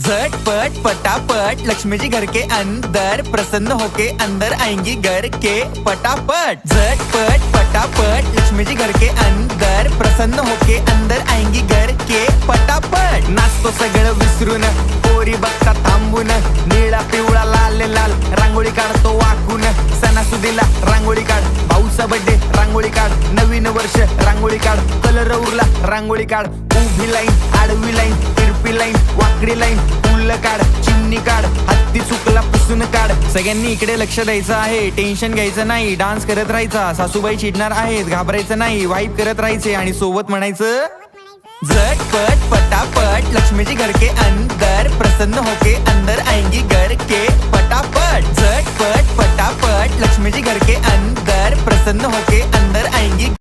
झटपट फटाफट लक्ष्मी जी घर के अंदर, प्रसन्न होके अंदर आएंगी घर के फटाफट। झटपट फटाफट लक्ष्मी जी घर के अंदर, प्रसन्न होके अंदर आएंगी घर के फटाफट। नाचतो सगळं विसरून, पोरी बघता थांबून, निळा पिवळा लाल लाल रांगोळी काढतो वाकून। सणासुदीला रांगोळी काढ, भाऊचा बर्थडे रांगोळी काढ, नवीन वर्ष रांगोळी काढ, कलर उरला रांगोळी काढ। उभी लाईन, आडवी लाईन, तिरपी लाईन, वाकडी लाईन, फुल काढ, चिमणी काढ, हत्ती चुकला पुसून काढ। सगळ्यांनी इकडे लक्ष द्यायचं आहे, टेन्शन घ्यायचं नाही, डान्स करत राहायचा। सासूबाई चिडणार आहेत, घाबरायचं नाही, वाईप करत राहायचे आणि सोबत म्हणायचं झटपट फटाफट लक्ष्मी जी घर के अंदर, प्रसन्न होके अंदर आएंगी घर के फटाफट। झटपट फटाफट लक्ष्मी जी घर के अंदर, प्रसन्न होके अंदर आएंगी।